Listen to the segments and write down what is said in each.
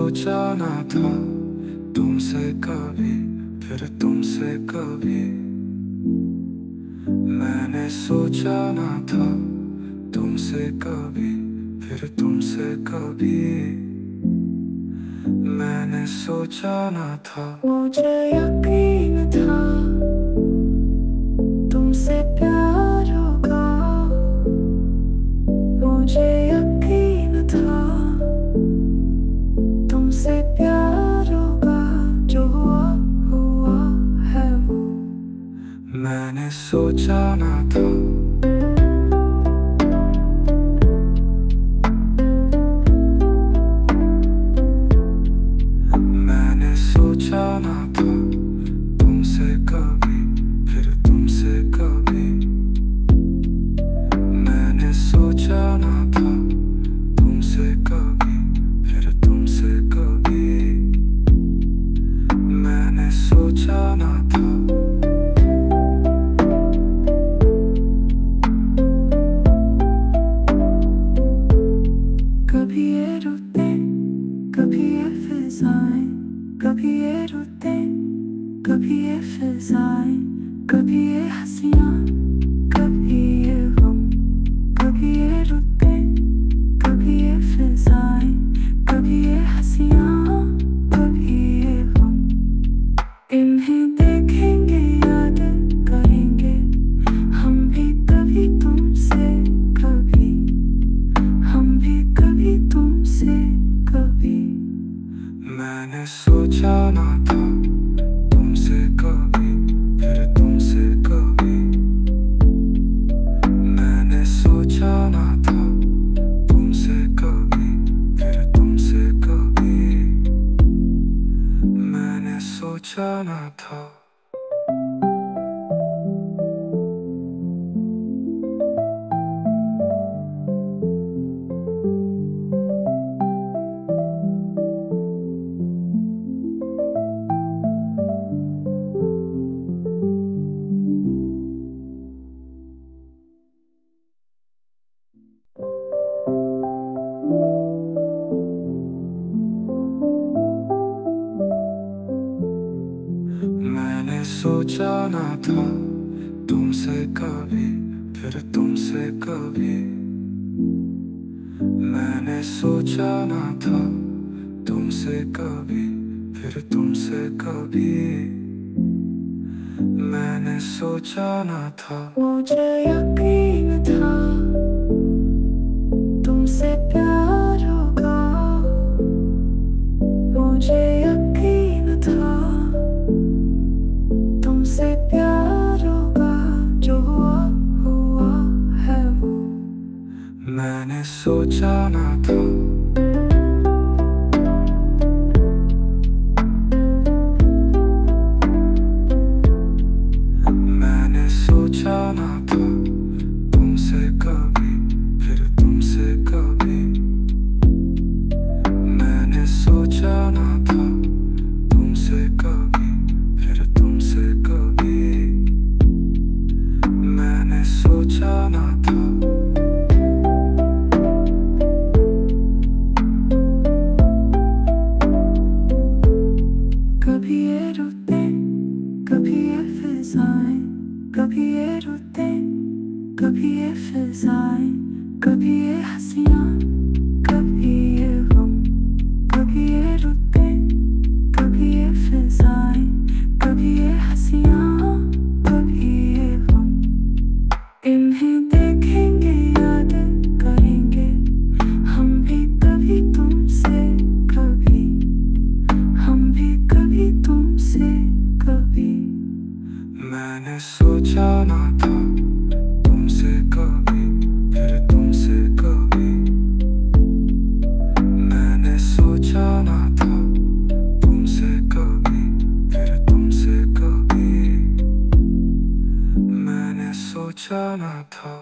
सोचा ना था तुमसे कभी, फिर तुमसे कभी। मैंने सोचा ना था तुमसे कभी, फिर तुमसे कभी। मैंने सोचा ना था। मुझे यकीन था तुमसे प्यार होगा। मुझे यकीन था तुमसे प्यार होगा। जो हुआ हुआ है वो। मैंने सोचा ना था। मैंने सोचा ना था तुमसे कभी, फिर तुमसे कभी। मैंने सोचा ना था तुमसे कभी, फिर तुमसे कभी। मैंने सोचा ना था। कभी ये रुते, कभी ये फिजाएं, कभी ये रुते, कभी ये फिजाएं, कभी ये हंसियां, कभी ये गम। कभी ये रुते, कभी ये फिजाएं, कभी ये हंसियां, कभी ये गम। इन्हें देखेंगे, याद करेंगे हम भी कभी तुमसे कभी। हम भी कभी तुमसे कभी। मैंने सोचा ना था तुमसे कभी, फिर तुमसे कभी। मैंने सोचा ना था तुमसे कभी, फिर तुमसे कभी। मैंने सोचा ना था। मैंने सोचा ना था तुमसे कभी, फिर तुमसे कभी। मैंने सोचा ना था तुमसे कभी, फिर तुमसे कभी। मैंने सोचा ना था। मुझे यकीन था तुमसे प्यार होगा। मुझे यकीन था तुमसे प्यार होगा। जो हुआ हुआ है वो। मैंने सोचा ना था। मैंने सोचा ना था तुमसे कभी, फिर तुमसे कभी। मैंने सोचा ना था तुमसे कभी, फिर तुमसे कभी। मैंने सोचा ना था। कभी ये रुते, कभी ये फिजाएं, कभी ये रुते, कभी ये फिजाएं, कभी ये हंसियां, कभी ये गम। कभी ये रुते, कभी ये फिजाएं, कभी ये हंसियां, कभी ये गम। इन्हें देखेंगे, याद करेंगे हम भी कभी तुमसे कभी। हम भी कभी तुमसे कभी। मैंने सोचा ना था तुमसे कभी, फिर तुमसे कभी। मैंने सोचा ना था तुमसे कभी, फिर तुमसे कभी। मैंने सोचा ना था।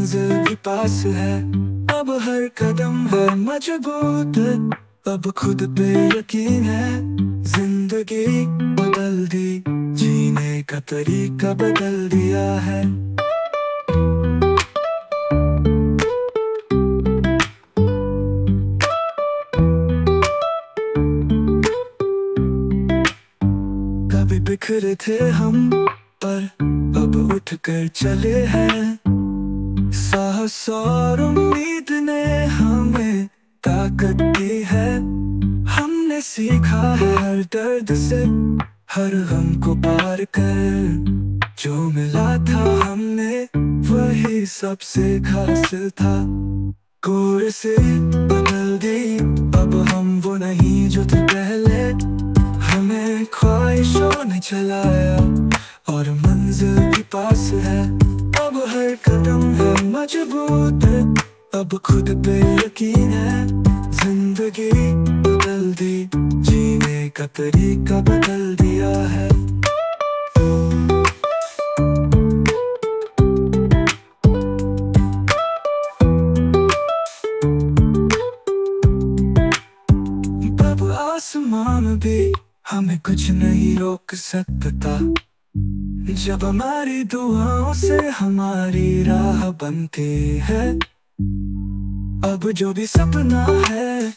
मंजिल भी पास है। अब हर कदम है मजबूत, अब खुद पे यकीन है। जिंदगी बदल दी, जीने का तरीका बदल दिया है। कभी बिखरे थे हम, पर अब उठ कर चले हैं। साहस और उम्मीद ने हमें ताकत दी है। हमने सीखा है हर दर्द से, हर गम को पार कर। जो मिला था हमने वही सबसे खास था। कोर से बदल दी, अब हम वो नहीं जो थे पहले। हमें ख्वाहिशों ने चलाया और मंजिल भी पास है। अब हर कदम है मजबूत, अब खुद पे यकीन है। जिंदगी बदल दी, जीने का तरीका बदल दिया है। अब आसमान भी हमें कुछ नहीं रोक सकता, जब हमारी दुआओं से हमारी राह बनती है। अब जो भी सपना है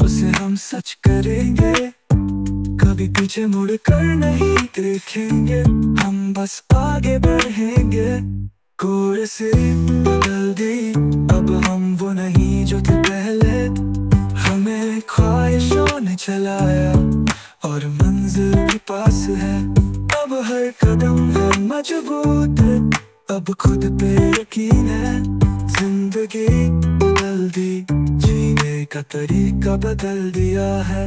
उसे हम सच करेंगे, कभी पीछे मुड़ कर नहीं देखेंगे। हम बस आगे बढ़ेंगे। कोर से बदल दी, अब हम वो नहीं जो थे पहले। हमें ख्वाहिशों ने चलाया और मंजिल भी पास है। अब हर कदम है मजबूत, अब खुद पे यकीन है। जिंदगी बदल दी, जीने का तरीका बदल दिया है।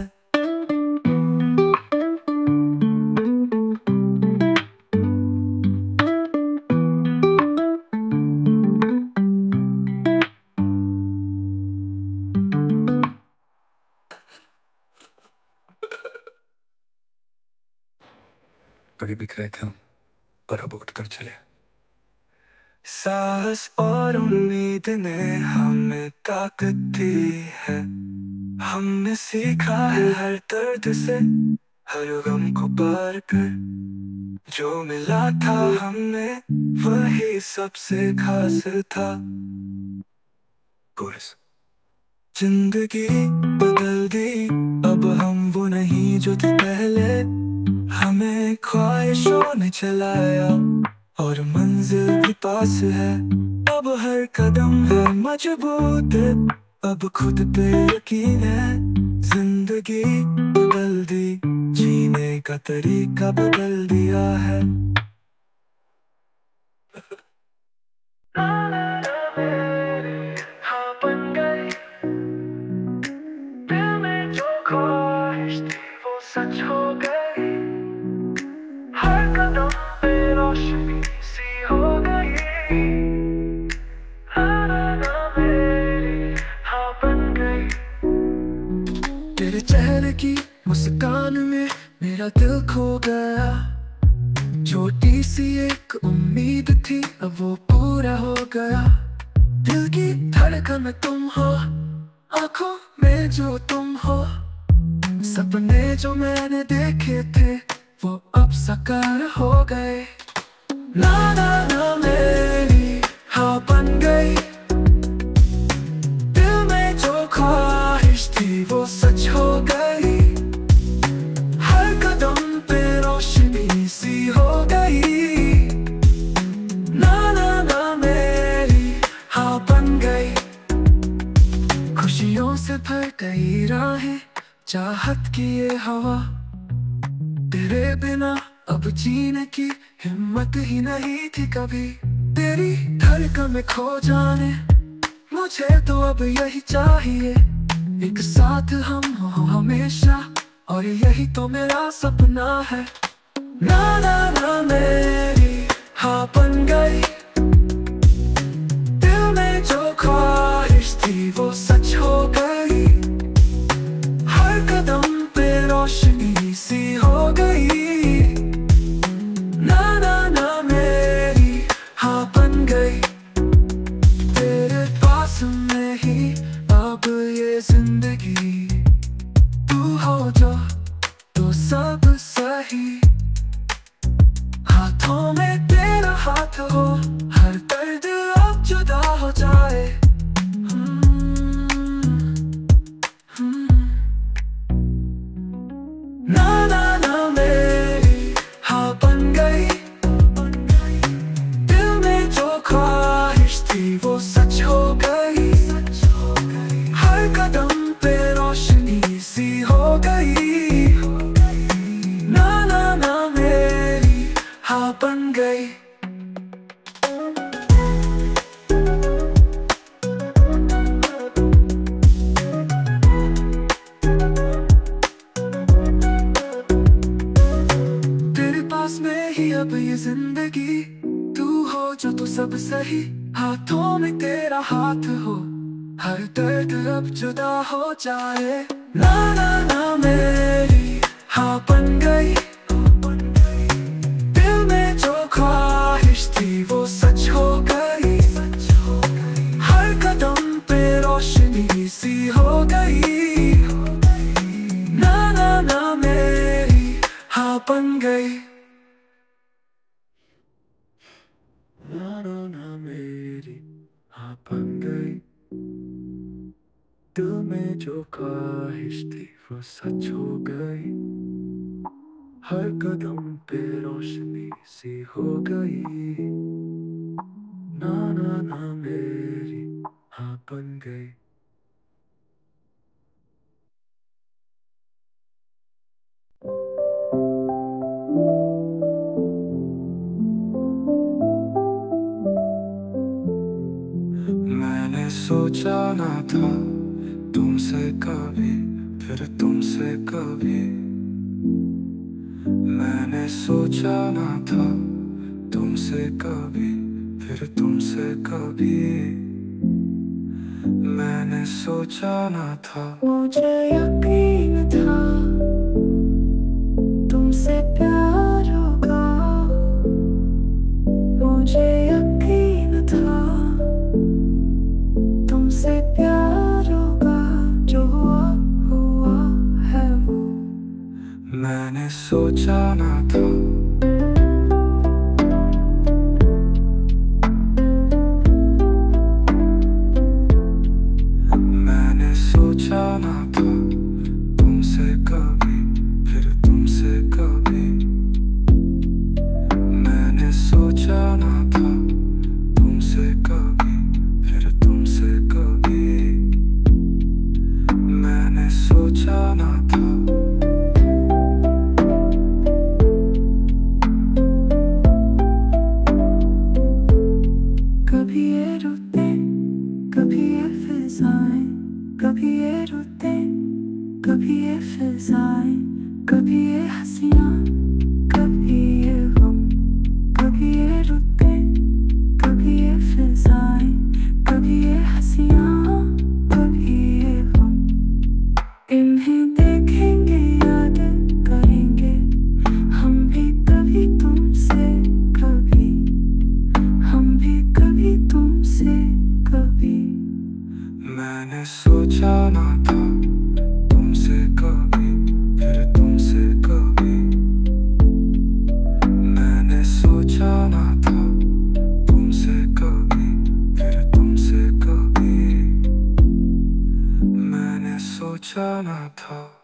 कभी बिखरे थे हम, पर अब उठ कर चले। साहस और उम्मीद ने हमें ताकत दी है। हमने सीखा है हर दर्द से, हर गम को पार कर। जो मिला था हमने वही सबसे खास था। कोरस। जिंदगी बदल दी, अब हम वो नहीं जो थे पहले। हमें ख्वाहिशों ने चलाया और मंजिल भी पास है। अब हर कदम है मजबूत, अब खुद पे यकीन है। जिंदगी बदल दी, जीने का तरीका बदल दिया है। हाँ बन गई, दिल में जो ख्वाहिश थी वो सच हो गई। हर कदम पे रोशनी सी हो गई। मेरी हाँ बन गई। तेरे चेहरे की मुस्कान में मेरा दिल खो गया। छोटी सी एक उम्मीद थी, अब वो पूरा हो गया। दिल की धड़कन में तुम हो, आंखों में जो तुम हो। सपने जो मैंने देखे थे वो अब साकार हो गए। ना ना ना मेरी हाँ बन गई। दिल में जो ख्वाहिश थी वो सच हो गई। हर कदम पे रोशनी सी हो गई। ना ना ना मेरी हाँ बन गई। खुशियों से भर गई राहें, चाहत की ये हवा। तेरे बिना अब जीने की हिम्मत ही नहीं थी कभी। तेरी धड़कन में खो जाने मुझे तो अब यही चाहिए। एक साथ हम हो हमेशा, और यही तो मेरा सपना है। ना ना ना मेरी हाँ बन गई। दिल में जो ख्वाहिश थी वो सच हो गई। हर कदम पे रोशनी सी हो गई। ना ना ना मेरी हाँ बन गई। सब सही, हाथों में तेरा हाथ हो, हर दर्द अब जुदा हो जाए। ना ना ना मेरी हाँ बन गई, दिल में जो ख्वाहिश थी वो सच हो गई। हर कदम पे रोशनी सी हो गई। ना ना ना मेरी हाँ बन गई। ना ना ना मेरी हाँ बन गई, दिल में जो ख्वाहिश थी वो सच हो गई। हर कदम पे रोशनी सी हो गई। ना ना ना मेरी हाँ बन गई। मैंने सोचा ना था तुमसे कभी, फिर तुमसे कभी। मैंने सोचा ना था तुमसे कभी, फिर तुमसे कभी। मैंने सोचा ना था। मुझे यकीन था तुमसे प्यार होगा, मुझे यकीन था तुमसे प्यार होगा। जो हुआ हुआ है वो। मैंने सोचा ना था। मैंने सोचा ना था तुमसे कभी, फिर तुमसे कभी। मैंने सोचा ना था तुमसे कभी, फिर तुमसे कभी। मैंने सोचा ना था। कभी ये रुते, कभी ये फिजाएं, कभी ये रुते, कभी ये फिजाएं, कभी ये हंसियां, कभी ये गम। कभी ये रुते, कभी ये फिजाएं, कभी ये हंसियां, कभी ये गम। इन्हें देखेंगे, याद करेंगे हम भी कभी तुमसे कभी, हम भी कभी तुमसे कभी। मैंने सोचा ना था तुमसे कभी, फिर तुमसे कभी। मैंने सोचा ना था तुमसे कभी, फिर तुमसे कभी। मैंने सोचा ना था।